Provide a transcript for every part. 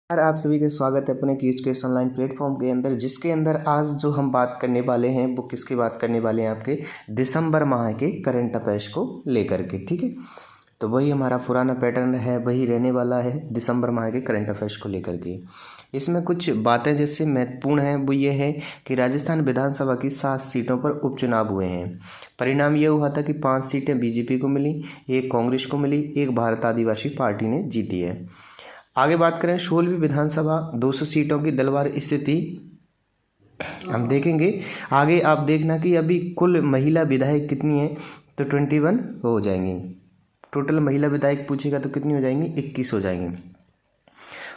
यार आप सभी का स्वागत है अपने क्यूज केस ऑनलाइन प्लेटफॉर्म के अंदर, जिसके अंदर आज जो हम बात करने वाले हैं वो किसकी बात करने वाले हैं, आपके दिसंबर माह के करंट अफेयर्स को लेकर के। ठीक है, तो वही हमारा पुराना पैटर्न है, वही रहने वाला है दिसंबर माह के करंट अफेयर्स को लेकर के। इसमें कुछ बातें जैसे महत्वपूर्ण हैं वो ये है कि राजस्थान विधानसभा की 7 सीटों पर उपचुनाव हुए हैं। परिणाम ये हुआ था कि 5 सीटें बीजेपी को मिली, 1 कांग्रेस को मिली, 1 भारत आदिवासी पार्टी ने जीती है। आगे बात करें 16वीं विधानसभा 200 सीटों की दलवार स्थिति हम देखेंगे। आगे आप देखना कि अभी कुल महिला विधायक कितनी है, तो 21 हो जाएंगी। टोटल महिला विधायक पूछेगा तो कितनी हो जाएंगी, 21 हो जाएंगी।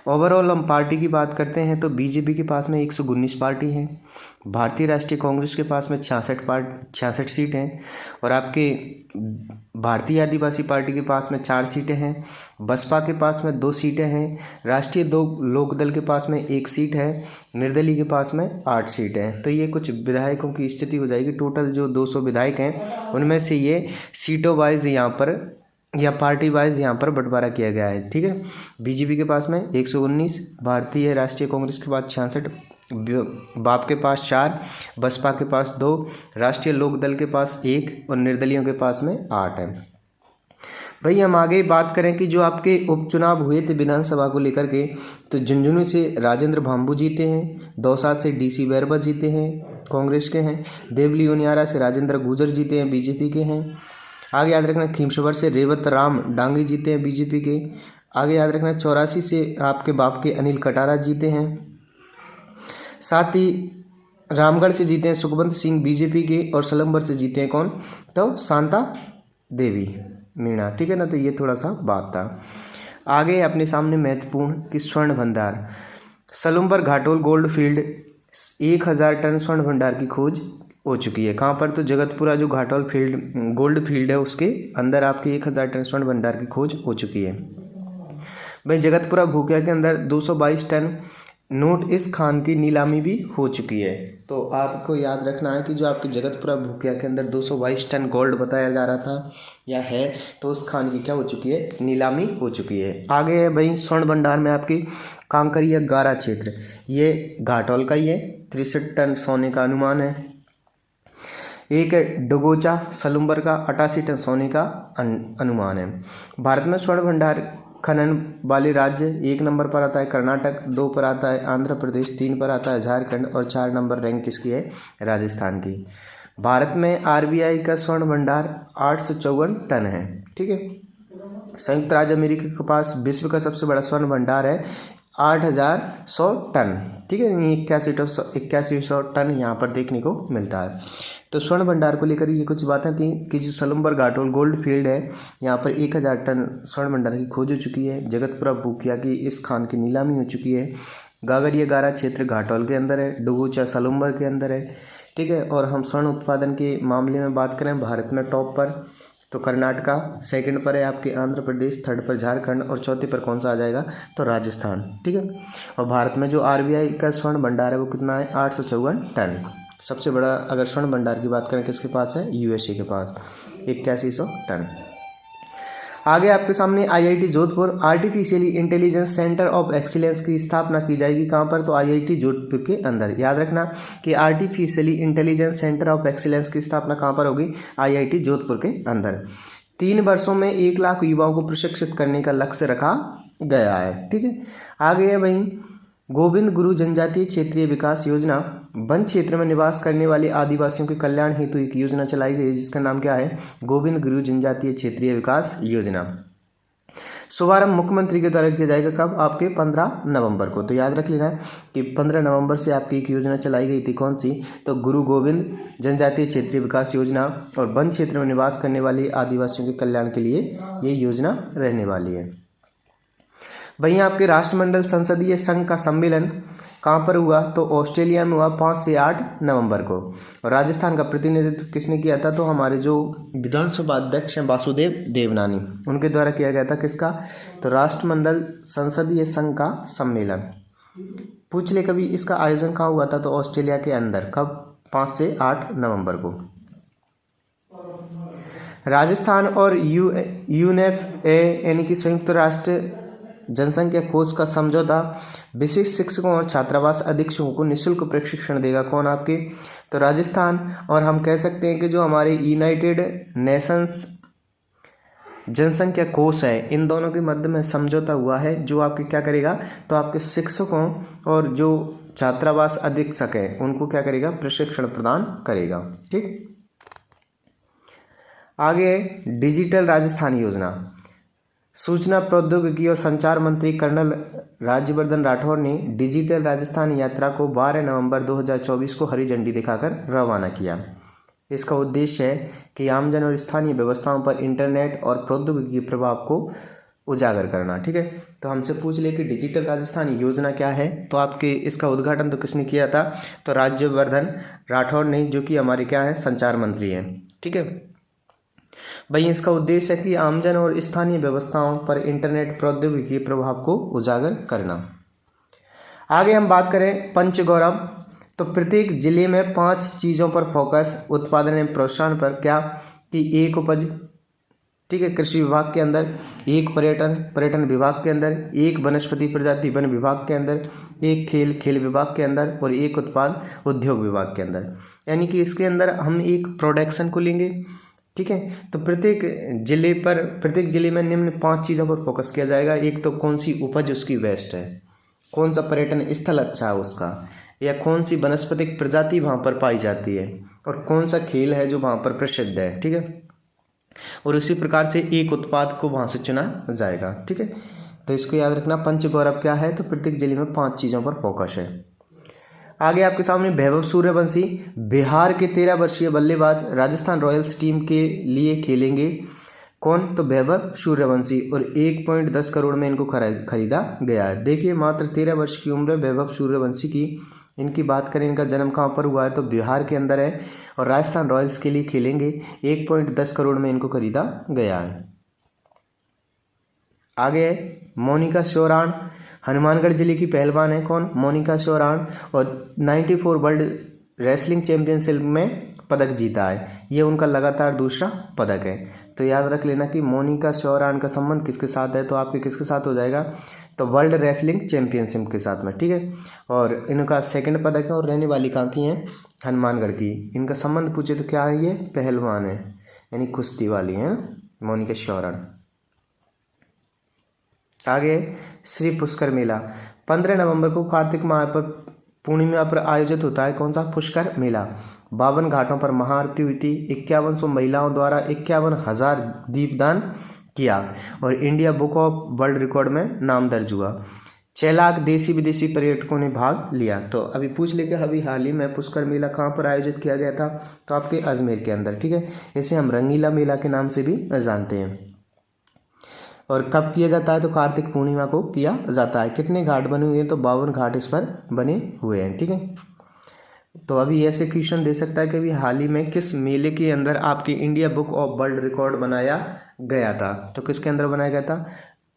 ओवरऑल हम पार्टी की बात करते हैं तो बीजेपी के पास में 119 पार्टी हैं, भारतीय राष्ट्रीय कांग्रेस के पास में 66 सीट हैं, और आपके भारतीय आदिवासी पार्टी के पास में 4 सीटें हैं, बसपा के पास में 2 सीटें हैं, राष्ट्रीय लोकदल के पास में 1 सीट है, निर्दलीय के पास में 8 सीटें हैं। तो ये कुछ विधायकों की स्थिति हो जाएगी। टोटल जो 200 विधायक हैं उनमें से ये सीटों वाइज यहाँ पर या पार्टी वाइज यहाँ पर बंटवारा किया गया है। ठीक है, बीजेपी के पास में 119, भारतीय राष्ट्रीय कांग्रेस के पास 66, बाप के पास 4, बसपा के पास 2, राष्ट्रीय लोकदल के पास 1 और निर्दलियों के पास में 8 है। भाई हम आगे बात करें कि जो आपके उपचुनाव हुए थे विधानसभा को लेकर के, तो झुंझुनू से राजेंद्र भाम्बू जीते हैं, दौसा से डीसी बैरवा जीते हैं, कांग्रेस के हैं, देवली उनियारा से राजेंद्र गुर्जर जीते हैं, बीजेपी के हैं। आगे याद रखना खीमसवर से रेवत राम डांगी जीते हैं, बीजेपी के। आगे याद रखना 84 से आपके बाप के अनिल कटारा जीते हैं। साथ ही रामगढ़ से जीते हैं सुखवंत सिंह, बीजेपी के, और सलम्बर से जीते हैं कौन, तो शांता देवी मीणा। ठीक है ना, तो ये थोड़ा सा बात था। आगे अपने सामने महत्वपूर्ण कि स्वर्ण भंडार, Salumbar Ghatol gold field 1000 tonne स्वर्ण भंडार की खोज हो चुकी है। कहाँ पर, तो जगतपुरा जो घाटोल फील्ड गोल्ड फील्ड है उसके अंदर आपके 1000 टन स्वर्ण भंडार की खोज हो चुकी है। भाई जगतपुरा भूकिया के अंदर 222 टन नोट इस खान की नीलामी भी हो चुकी है। तो आपको याद रखना है कि जो आपके जगतपुरा भूकिया के अंदर 222 टन गोल्ड बताया जा रहा था या है, तो उस खान की क्या हो चुकी है, नीलामी हो चुकी है। आगे है भाई स्वर्ण भंडार में आपकी कांकरिया गारा क्षेत्र, ये घाटोल का ही है, 63 टन सोने का अनुमान है। एक है डगोचा सलुम्बर का 88 टन सोने का अनुमान है। भारत में स्वर्ण भंडार खनन वाले राज्य 1 नंबर पर आता है कर्नाटक, 2 पर आता है आंध्र प्रदेश, 3 पर आता है झारखंड, और 4 नंबर रैंक किसकी है, राजस्थान की। भारत में आरबीआई का स्वर्ण भंडार 854 टन है। ठीक है, संयुक्त राज्य अमेरिका के पास विश्व का सबसे बड़ा स्वर्ण भंडार है 8100 टन। ठीक है, 8100 टन यहाँ पर देखने को मिलता है। तो स्वर्ण भंडार को लेकर ये कुछ बातें थी कि जो सलुम्बर घाटोल गोल्ड फील्ड है यहाँ पर 1000 टन स्वर्ण भंडार की खोज हो चुकी है। जगतपुरा भूकिया की इस खान की नीलामी हो चुकी है। गागरिया गारा क्षेत्र घाटोल के अंदर है, डुगुचा सलुम्बर के अंदर है। ठीक है, और हम स्वर्ण उत्पादन के मामले में बात करें भारत में टॉप पर तो कर्नाटका, सेकंड पर है आपके आंध्र प्रदेश, थर्ड पर झारखंड, और चौथे पर कौन सा आ जाएगा, तो राजस्थान। ठीक है, और भारत में जो आरबीआई का स्वर्ण भंडार है वो कितना है, 854 टन। सबसे बड़ा अगर स्वर्ण भंडार की बात करें किसके पास है, यूएसए के पास 8100 टन। आगे आपके सामने IIT Jodhpur artificially intelligence centre of excellence की स्थापना की जाएगी। कहाँ पर, तो आईआईटी जोधपुर के अंदर। याद रखना कि artificially intelligence centre of excellence की स्थापना कहाँ पर होगी, आईआईटी जोधपुर के अंदर। 3 वर्षों में 1 लाख युवाओं को प्रशिक्षित करने का लक्ष्य रखा गया है। ठीक है, आगे है वहीं गोविंद गुरु जनजातीय क्षेत्रीय विकास योजना, वन क्षेत्र में निवास करने वाले आदिवासियों के कल्याण हेतु एक योजना चलाई गई जिसका नाम क्या है, गोविंद गुरु जनजातीय क्षेत्रीय विकास योजना। शुभारंभ मुख्यमंत्री के द्वारा किया जाएगा कब, आपके 15 नवंबर को। तो याद रख लेना कि 15 नवंबर से आपकी एक योजना चलाई गई थी, कौन सी, तो गुरु गोविंद जनजातीय क्षेत्रीय विकास योजना, और वन क्षेत्र में निवास करने वाले आदिवासियों के कल्याण के लिए ये योजना रहने वाली है। वहीं आपके राष्ट्रमंडल संसदीय संघ का सम्मेलन कहाँ पर हुआ, तो ऑस्ट्रेलिया में हुआ 5 से 8 नवंबर को। और राजस्थान का प्रतिनिधित्व किसने किया था, तो हमारे जो विधानसभा अध्यक्ष हैं वासुदेव देवनानी, उनके द्वारा किया गया था। किसका, तो राष्ट्रमंडल संसदीय संघ का सम्मेलन। पूछ ले कभी इसका आयोजन कहाँ हुआ था, तो ऑस्ट्रेलिया के अंदर। कब, 5 से 8 नवंबर को। राजस्थान और यूएनएफए यानी कि संयुक्त राष्ट्र जनसंख्या कोष का समझौता विशेष शिक्षकों और छात्रावास अधीक्षकों को निःशुल्क प्रशिक्षण देगा। कौन आपके? तो राजस्थान। और हम कह सकते हैं कि जो हमारे यूनाइटेड नेशंस जनसंख्या कोष है, इन दोनों के मध्य में समझौता हुआ है, जो आपके क्या करेगा, तो आपके शिक्षकों और जो छात्रावास अधीक्षक है उनको क्या करेगा, प्रशिक्षण प्रदान करेगा। ठीक, आगे डिजिटल राजस्थान योजना। सूचना प्रौद्योगिकी और संचार मंत्री कर्नल राज्यवर्धन राठौर ने डिजिटल राजस्थान यात्रा को 12 नवंबर 2024 को हरी झंडी दिखाकर रवाना किया। इसका उद्देश्य है कि आमजन और स्थानीय व्यवस्थाओं पर इंटरनेट और प्रौद्योगिकी के प्रभाव को उजागर करना। ठीक है, तो हमसे पूछ ले कि डिजिटल राजस्थान योजना क्या है, तो आपके इसका उद्घाटन तो किसने किया था, तो राज्यवर्धन राठौर ने, जो कि हमारे क्या है, संचार मंत्री हैं। ठीक है भाई, इसका उद्देश्य है कि आमजन और स्थानीय व्यवस्थाओं पर इंटरनेट प्रौद्योगिकी के प्रभाव को उजागर करना। आगे हम बात करें पंच गौरव, तो प्रत्येक जिले में 5 चीज़ों पर फोकस, उत्पादन एवं प्रोत्साहन पर क्या, कि एक उपज, ठीक है, कृषि विभाग के अंदर, एक पर्यटन विभाग के अंदर, एक वनस्पति प्रजाति वन विभाग के अंदर, एक खेल विभाग के अंदर और एक उत्पाद उद्योग विभाग के अंदर। यानी कि इसके अंदर हम एक प्रोडक्शन को लेंगे। ठीक है, तो प्रत्येक जिले में निम्न 5 चीज़ों पर फोकस किया जाएगा। एक तो कौन सी उपज उसकी बेस्ट है, कौन सा पर्यटन स्थल अच्छा है उसका, या कौन सी वनस्पतिक प्रजाति वहाँ पर पाई जाती है, और कौन सा खेल है जो वहाँ पर प्रसिद्ध है। ठीक है, और उसी प्रकार से एक उत्पाद को वहाँ से चुना जाएगा। ठीक है, तो इसको याद रखना, पंच गौरव क्या है, तो प्रत्येक जिले में 5 चीज़ों पर फोकस है। आगे आपके सामने वैभव सूर्यवंशी, बिहार के 13 वर्षीय बल्लेबाज राजस्थान रॉयल्स टीम के लिए खेलेंगे। कौन, तो वैभव सूर्यवंशी, और 1.10 करोड़ में इनको खरीदा गया है। देखिए, मात्र 13 वर्ष की उम्र वैभव सूर्यवंशी की। इनकी बात करें, इनका जन्म कहाँ पर हुआ है, तो बिहार के अंदर है, और राजस्थान रॉयल्स के लिए खेलेंगे। 1.10 करोड़ में इनको खरीदा गया है। आगे मोनिका श्योराण, हनुमानगढ़ जिले की पहलवान है। कौन, मोनिका श्योराण, और 94 वर्ल्ड रेसलिंग चैंपियनशिप में पदक जीता है। ये उनका लगातार दूसरा पदक है। तो याद रख लेना कि मोनिका श्योराण का संबंध किसके साथ है, तो आपके किसके साथ हो जाएगा, तो वर्ल्ड रेसलिंग चैंपियनशिप के साथ में। ठीक है, और इनका 2nd पदक है, और रहने वाली कहाँ की हैं, हनुमानगढ़ की। इनका संबंध पूछे तो क्या है, ये पहलवान है, यानी कुश्ती वाली है मोनिका श्योराण। आगे श्री पुष्कर मेला, 15 नवंबर को कार्तिक माह पर पूर्णिमा पर आयोजित होता है। कौन सा, पुष्कर मेला। 52 घाटों पर महाआरती हुई थी। 5100 महिलाओं द्वारा 51,000 दीपदान किया, और India book of world record में नाम दर्ज हुआ। 6 लाख देशी विदेशी पर्यटकों ने भाग लिया। तो अभी पूछ ले कि अभी हाल ही में पुष्कर मेला कहाँ पर आयोजित किया गया था, तो आपके अजमेर के अंदर। ठीक है, इसे हम रंगीला मेला के नाम से भी जानते हैं। और कब किया जाता है, तो कार्तिक पूर्णिमा को किया जाता है। कितने घाट बने हुए हैं, तो 52 घाट इस पर बने हुए हैं। ठीक है, तो अभी ऐसे क्वेश्चन दे सकता है कि अभी हाल ही में किस मेले के अंदर आपकी India book of world record बनाया गया था, तो किसके अंदर बनाया गया था,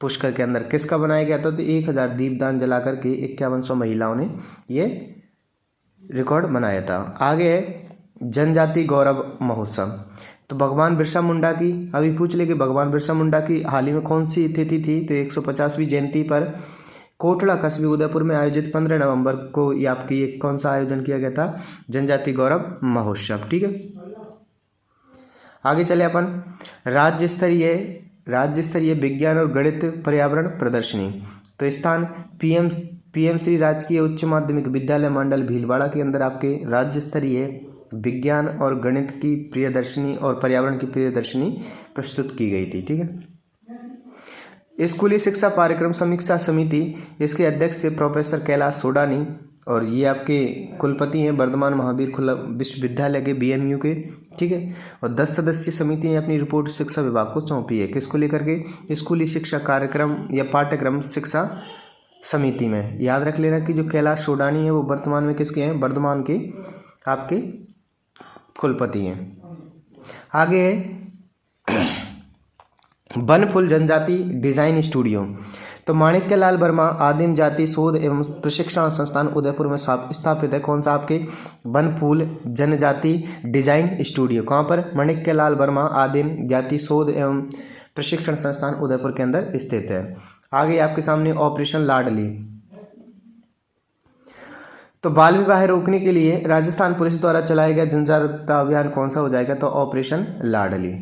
पुष्कर के अंदर। किसका बनाया गया था, तो 1000 दीपदान जला करके 5100 महिलाओं ने ये रिकॉर्ड बनाया था। आगे है जनजाति गौरव महोत्सव, तो भगवान बिरसा मुंडा की, अभी पूछ ले कि भगवान बिरसा मुंडा की हाल ही में कौन सी तिथि थी, तो 150वीं जयंती पर कोटड़ा कस्बे उदयपुर में आयोजित 15 नवंबर को ये आपकी एक कौन सा आयोजन किया गया था, जनजाति गौरव महोत्सव। ठीक है, आगे चले अपन राज्य स्तरीय विज्ञान और गणित पर्यावरण प्रदर्शनी। तो स्थान पीएम श्री राजकीय उच्च माध्यमिक विद्यालय मंडल भीलवाड़ा के अंदर आपके राज्य स्तरीय विज्ञान और गणित की प्रियदर्शनी और पर्यावरण की प्रियदर्शनी प्रस्तुत की गई थी। ठीक है, स्कूली शिक्षा कार्यक्रम समीक्षा समिति, इसके अध्यक्ष थे प्रोफेसर कैलाश सोडानी, और ये आपके कुलपति हैं वर्धमान महावीर खुला विश्वविद्यालय के BMU के। ठीक है, और 10 सदस्यीय समिति ने अपनी रिपोर्ट शिक्षा विभाग को सौंपी है। किसको लेकर के, स्कूली शिक्षा कार्यक्रम या पाठ्यक्रम शिक्षा समिति में। याद रख लेना कि जो कैलाश सोडानी है वो वर्तमान में किसके हैं, वर्धमान के आपके कुलपति हैं। आगे बनफुल जनजाति डिजाइन स्टूडियो, तो माणिक्यलाल वर्मा आदिम जाति शोध एवं प्रशिक्षण संस्थान उदयपुर में स्थापित है। कौन सा, आपके बनफूल जनजाति डिजाइन स्टूडियो। कहाँ पर, माणिक्यलाल वर्मा आदिम जाति शोध एवं प्रशिक्षण संस्थान उदयपुर के अंदर स्थित है। आगे आपके सामने ऑपरेशन लाडली। तो बाल विवाह रोकने के लिए राजस्थान पुलिस द्वारा चलाया गया जन जागरूकता अभियान कौन सा हो जाएगा? तो ऑपरेशन लाडली।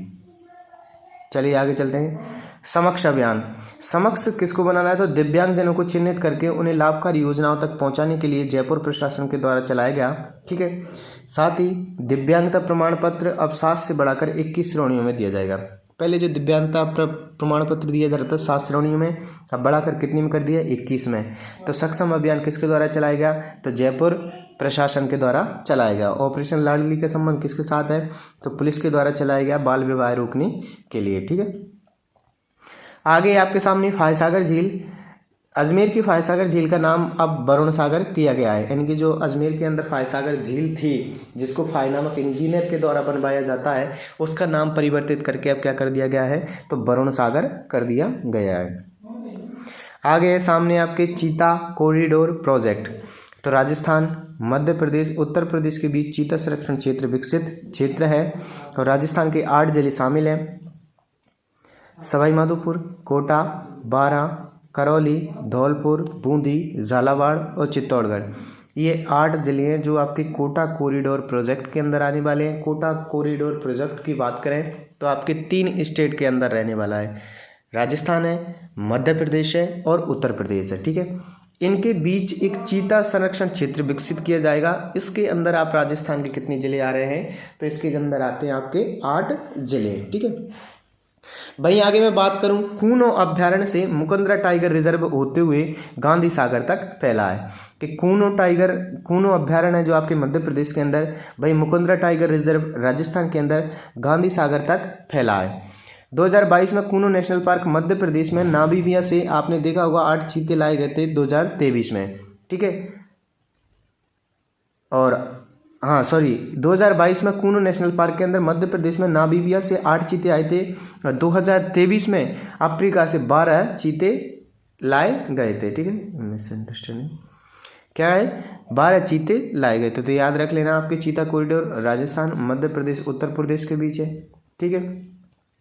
चलिए आगे चलते हैं। समक्ष अभियान। समक्ष किसको बनाना है? तो दिव्यांगजनों को चिन्हित करके उन्हें लाभकारी योजनाओं तक पहुंचाने के लिए जयपुर प्रशासन के द्वारा चलाया गया। ठीक है। साथ ही दिव्यांगता प्रमाण पत्र अब 7 से बढ़ाकर 21 श्रेणियों में दिया जाएगा। पहले जो दिव्यांगता प्रमाण पत्र दिया जा रहा था 7 श्रेणियों में, अब बढ़ाकर कितनी में कर दिया? 21 में। तो सक्षम अभियान किसके द्वारा चलाया गया? तो जयपुर प्रशासन के द्वारा चलाया गया। ऑपरेशन लाडली का संबंध किसके साथ है? तो पुलिस के द्वारा चलाया गया बाल विवाह रोकने के लिए। ठीक है। आगे आपके सामने फायसागर झील। अजमेर की फायसागर झील का नाम अब वरुण सागर किया गया है, यानी कि जो अजमेर के अंदर फायसागर झील थी जिसको फाय नामक इंजीनियर के द्वारा बनवाया जाता है, उसका नाम परिवर्तित करके अब क्या कर दिया गया है? तो वरुण सागर कर दिया गया है। आगे सामने आपके चीता कॉरिडोर प्रोजेक्ट। तो राजस्थान, मध्य प्रदेश, उत्तर प्रदेश के बीच चीता संरक्षण क्षेत्र विकसित क्षेत्र है और राजस्थान के 8 जिले शामिल हैं: सवाईमाधोपुर, कोटा, बारां, करौली, धौलपुर, बूंदी, झालावाड़ और चित्तौड़गढ़। ये 8 जिले हैं जो आपके कोटा कॉरिडोर प्रोजेक्ट के अंदर आने वाले हैं। कोटा कॉरिडोर प्रोजेक्ट की बात करें तो आपके 3 स्टेट के अंदर रहने वाला है। राजस्थान है, मध्य प्रदेश है और उत्तर प्रदेश है। ठीक है। इनके बीच एक चीता संरक्षण क्षेत्र विकसित किया जाएगा। इसके अंदर आप राजस्थान के कितने जिले आ रहे हैं? तो इसके अंदर आते हैं आपके 8 जिले। ठीक है। वहीं आगे मैं बात करूं, कूनो अभ्यारण्य से मुकुंदरा टाइगर रिजर्व होते हुए गांधी सागर तक फैला है। कि कूनो अभ्यारण्य है जो आपके मध्य प्रदेश के अंदर, वहीं मुकुंदरा टाइगर रिजर्व राजस्थान के अंदर गांधी सागर तक फैला है। 2022 में कूनो नेशनल पार्क मध्य प्रदेश में नामीबिया से आपने देखा होगा 8 चीते लाए गए थे 2023 में। ठीक है। और 2022 में कूनो नेशनल पार्क के अंदर मध्य प्रदेश में नामीबिया से 8 चीते आए थे और 2023 में अफ्रीका से 12 चीते लाए गए थे। ठीक है। मिसअंडरस्टैंडिंग क्या है? 12 चीते लाए गए थे। तो याद रख लेना, आपके चीता कॉरिडोर राजस्थान, मध्य प्रदेश, उत्तर प्रदेश के बीच है। ठीक है।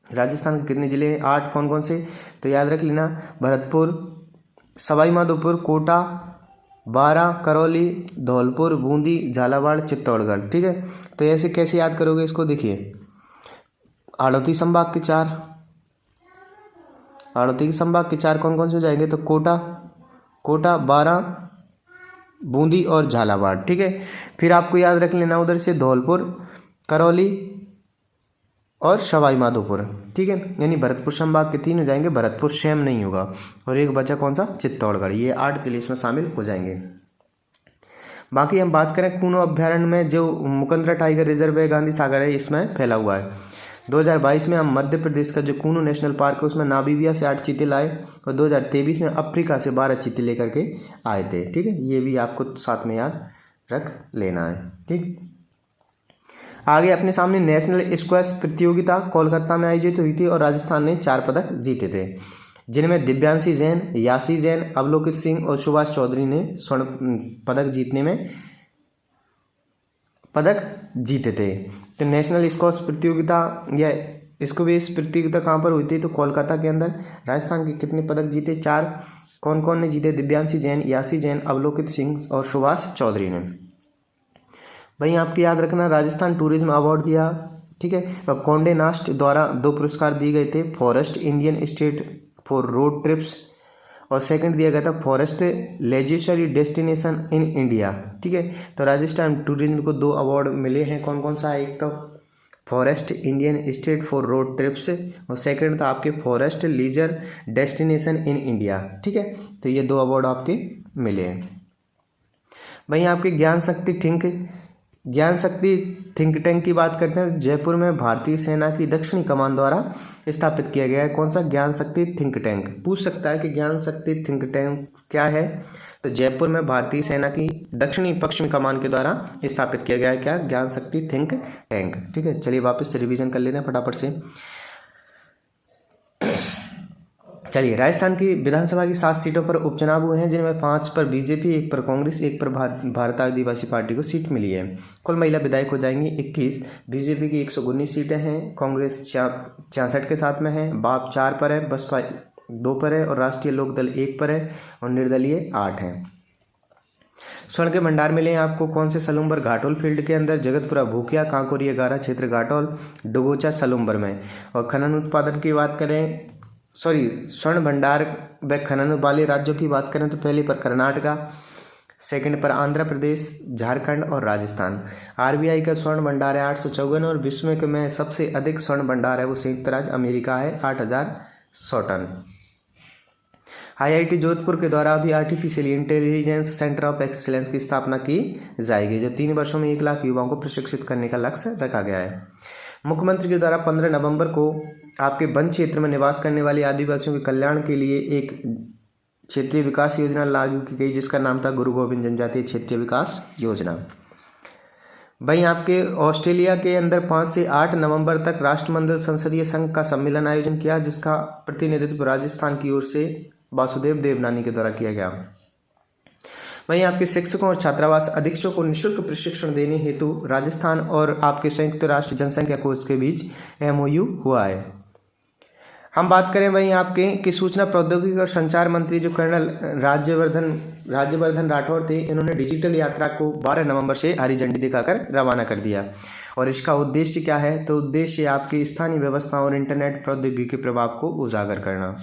राजस्थान के कितने जिले हैं? 8। कौन कौन से? तो याद रख लेना, भरतपुर, सवाईमाधोपुर, कोटा, बारां, करौली, धौलपुर, बूंदी, झालावाड़, चित्तौड़गढ़। ठीक है। तो ऐसे कैसे याद करोगे इसको? देखिए, हाड़ौती संभाग के 4, हाड़ौती के संभाग के 4 कौन कौन से हो जाएंगे? तो कोटा, बारां, बूंदी और झालावाड़। ठीक है। फिर आपको याद रख लेना उधर से धौलपुर, करौली और सवाईमाधोपुर। ठीक है। यानी भरतपुर संभाग के 3 हो जाएंगे, भरतपुर सेम नहीं होगा और एक बचा कौन सा? चित्तौड़गढ़। ये 8 जिले इसमें शामिल हो जाएंगे। बाकी हम बात करें कूनो अभ्यारण्य में, जो मुकुंदरा टाइगर रिजर्व है गांधी सागर है, इसमें फैला हुआ है। 2022 में हम मध्य प्रदेश का जो कूनो नेशनल पार्क है उसमें नामीबिया से 8 चीते लाए और 2023 में अफ्रीका से 12 चीते लेकर के आए थे। ठीक है। ये भी आपको साथ में याद रख लेना है। ठीक। आगे अपने सामने नेशनल स्क्वैश प्रतियोगिता कोलकाता में आयोजित हुई थी और राजस्थान ने 4 पदक जीते थे, जिनमें दिव्यांशी जैन, यासी जैन, अवलोकित सिंह और सुभाष चौधरी ने स्वर्ण पदक जीतने में पदक जीते थे। तो नेशनल स्क्वैश प्रतियोगिता या स्क्वैश प्रतियोगिता कहाँ पर हुई थी? तो कोलकाता के अंदर। राजस्थान के कितने पदक जीते? 4। कौन कौन ने जीते? दिव्यांशी जैन, यासी जैन, अवलोकित सिंह और सुभाष चौधरी ने। वहीं आपको याद रखना, राजस्थान टूरिज्म अवार्ड दिया। ठीक है। और कॉन्डे नास्ट द्वारा 2 पुरस्कार दिए गए थे, forest Indian state for road trips और सेकंड दिया गया था फॉरेस्ट लेजिस्लरी डेस्टिनेशन इन इंडिया। ठीक है। तो राजस्थान टूरिज्म को 2 अवार्ड मिले हैं। कौन कौन सा है? एक तो forest Indian state for road trips और सेकंड था आपके forest leisure destination in India. ठीक है। तो ये 2 अवार्ड आपके मिले हैं। वहीं आपके ज्ञान शक्ति थिंक टैंक की बात करते हैं। जयपुर में भारतीय सेना की दक्षिणी कमान द्वारा स्थापित किया गया है। कौन सा? ज्ञान शक्ति थिंक टैंक। पूछ सकता है कि ज्ञान शक्ति थिंक टैंक क्या है? तो जयपुर में भारतीय सेना की दक्षिणी पश्चिमी कमान के द्वारा स्थापित किया गया है क्या? ज्ञान शक्ति थिंक टैंक। ठीक है। चलिए वापस से रिवीजन कर लेते हैं फटाफट से। चलिए, राजस्थान की विधानसभा की 7 सीटों पर उपचुनाव हुए हैं, जिनमें 5 पर बीजेपी, 1 पर कांग्रेस, 1 पर भारत आदिवासी पार्टी को सीट मिली है। कुल महिला विधायक हो जाएंगी 21। बीजेपी की 119 सीटें हैं, कांग्रेस 66 के साथ में है, बाप 4 पर है, बसपा 2 पर है और राष्ट्रीय लोकदल 1 पर है और निर्दलीय 8 हैं। स्वर्ण के भंडार मिले हैं आपको कौन से? सलूम्बर घाटोल फील्ड के अंदर, जगतपुरा भूकिया, कांकोरिया गारा क्षेत्र घाटोल, डुगोचा सलूम्बर में। और खनन उत्पादन की बात करें, स्वर्ण भंडार व खनन वाले राज्यों की बात करें तो पहले पर कर्नाटका, सेकंड पर आंध्र प्रदेश, झारखंड और राजस्थान। आरबीआई का स्वर्ण भंडार है 854 और विश्व में सबसे अधिक स्वर्ण भंडार है वो संयुक्त राज्य अमेरिका है 8100 टन। आईआईटी जोधपुर के द्वारा भी artificial intelligence centre of excellence की स्थापना की जाएगी, जो 3 वर्षों में 1 लाख युवाओं को प्रशिक्षित करने का लक्ष्य रखा गया है। मुख्यमंत्री के द्वारा 15 नवंबर को आपके वन क्षेत्र में निवास करने वाले आदिवासियों के कल्याण के लिए एक क्षेत्रीय विकास योजना लागू की गई, जिसका नाम था गुरु गोविंद जनजातीय क्षेत्रीय विकास योजना। वहीं आपके ऑस्ट्रेलिया के अंदर 5 से 8 नवंबर तक राष्ट्रमंडल संसदीय संघ का सम्मेलन आयोजन किया, जिसका प्रतिनिधित्व राजस्थान की ओर से वासुदेव देवनानी के द्वारा किया गया। वहीं आपके शिक्षकों और छात्रावास अधीक्षकों को निःशुल्क प्रशिक्षण देने हेतु राजस्थान और आपके संयुक्त राष्ट्र जनसंख्या कोष के बीच MOU हुआ है। हम बात करें वहीं आपके कि सूचना प्रौद्योगिकी और संचार मंत्री जो कर्नल राज्यवर्धन राठौर थे, इन्होंने डिजिटल यात्रा को 12 नवंबर से हरी झंडी दिखाकर रवाना कर दिया। और इसका उद्देश्य क्या है? तो उद्देश्य आपकी स्थानीय व्यवस्थाओं और इंटरनेट प्रौद्योगिकी के प्रभाव को उजागर करना।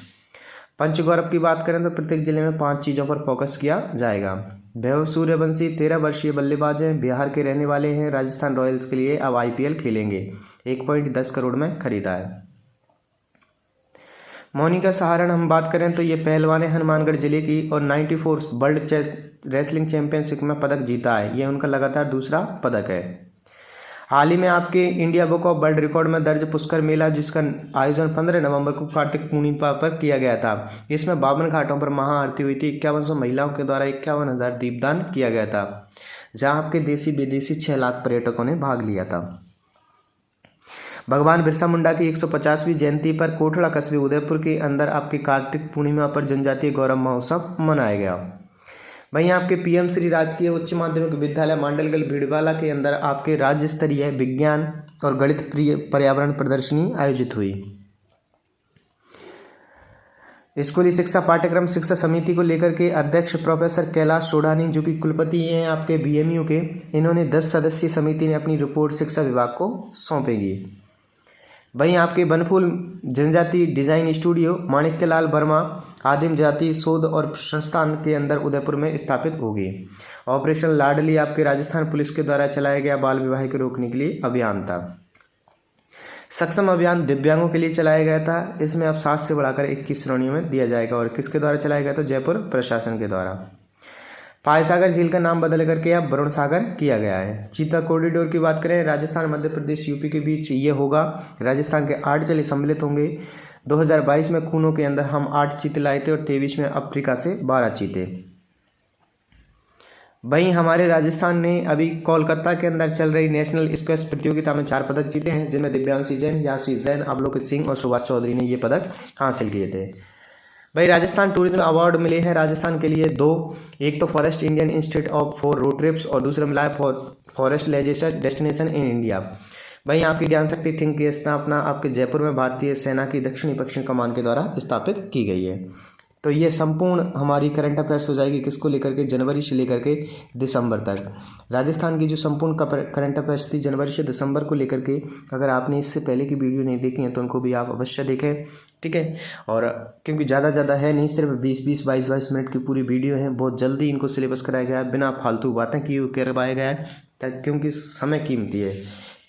पंचगौरव की बात करें तो प्रत्येक जिले में 5 चीज़ों पर फोकस किया जाएगा। वैभव सूर्यवंशी 13 वर्षीय बल्लेबाज हैं, बिहार के रहने वाले हैं, राजस्थान रॉयल्स के लिए अब IPL खेलेंगे, 1.10 करोड़ में खरीदा है। मोनिका सहारण हम बात करें तो ये पहलवान है हनुमानगढ़ जिले की और 94 वर्ल्ड चेस रेसलिंग चैंपियनशिप में पदक जीता है, ये उनका लगातार दूसरा पदक है। हाल ही में आपके India book of world record में दर्ज पुष्कर मेला, जिसका आयोजन 15 नवंबर को कार्तिक पूर्णिमा पर किया गया था। इसमें 52 घाटों पर महाआरती हुई थी। 5100 महिलाओं के द्वारा 51,000 दीपदान किया गया था, जहां आपके देशी विदेशी 6 लाख पर्यटकों ने भाग लिया था। भगवान बिरसा मुंडा की 150वीं जयंती पर कोटड़ा कस्बे उदयपुर के अंदर आपके कार्तिक पूर्णिमा पर जनजातीय गौरव महोत्सव मनाया गया। वहीं आपके PM श्री राजकीय उच्च माध्यमिक विद्यालय मांडलगढ़ भीड़वाला के अंदर आपके राज्य स्तरीय विज्ञान और गणित पर्यावरण प्रदर्शनी आयोजित हुई। स्कूली शिक्षा पाठ्यक्रम शिक्षा समिति को लेकर के अध्यक्ष प्रोफेसर कैलाश सोडानी, जो कि कुलपति हैं आपके BMU के, इन्होंने 10 सदस्यीय समिति ने अपनी रिपोर्ट शिक्षा विभाग को सौंपेगी। वहीं आपके बनफूल जनजाति डिजाइन स्टूडियो माणिक्यलाल वर्मा आदिम जाति शोध और संस्थान के अंदर उदयपुर में स्थापित होगी। ऑपरेशन लाडली आपके राजस्थान पुलिस के द्वारा चलाया गया बाल विवाह को रोकने के लिए अभियान था। सक्षम अभियान दिव्यांगों के लिए चलाया गया था। इसमें अब 7 से बढ़ाकर 21 श्रेणियों में दिया जाएगा। और किसके द्वारा चलाया गया? तो जयपुर प्रशासन के द्वारा। पाय सागर झील का नाम बदल करके अब वरुण सागर किया गया है। चीता कॉरिडोर की बात करें, राजस्थान मध्य प्रदेश यूपी के बीच ये होगा। राजस्थान के 8 जिले सम्मिलित होंगे। 2022 में खूनों के अंदर हम 8 चीते लाए थे और 23 में अफ्रीका से 12 चीते। वहीं हमारे राजस्थान ने अभी कोलकाता के अंदर चल रही नेशनल स्क्वैश प्रतियोगिता में 4 पदक जीते हैं, जिनमें दिव्यांशी जैन, यासी जैन, अवलोकित सिंह और सुभाष चौधरी ने ये पदक हासिल किए थे। भाई राजस्थान टूरिज्म अवार्ड मिले हैं राजस्थान के लिए 2, एक तो forest Indian institute for road trips और दूसरा मिला है forest leisure destination in India. वहीं आपकी ज्ञान शक्ति थिंक की स्थापना आपके जयपुर में भारतीय सेना की दक्षिणी पश्चिमी कमान के द्वारा स्थापित की गई है। तो ये संपूर्ण हमारी करंट अफेयर्स हो जाएगी किसको लेकर के? जनवरी से लेकर के दिसंबर तक। राजस्थान की जो संपूर्ण करंट अफेयर्स थी जनवरी से दिसंबर को लेकर के, अगर आपने इससे पहले की वीडियो नहीं देखी है तो उनको भी आप अवश्य देखें, ठीक है। और क्योंकि ज़्यादा है नहीं, सिर्फ 20 22 मिनट की पूरी वीडियो है। बहुत जल्दी इनको सिलेबस कराया गया है, बिना फालतू बातें किए करवाया गया है, क्योंकि समय कीमती है।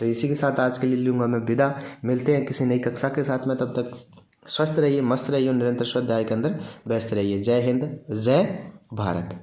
तो इसी के साथ आज के लिए लूँगा मैं विदा। मिलते हैं किसी नई कक्षा के साथ में, तब तक स्वस्थ रहिए, मस्त रहिए और निरंतर स्वाध्याय के अंदर व्यस्त रहिए। जय हिंद, जय भारत।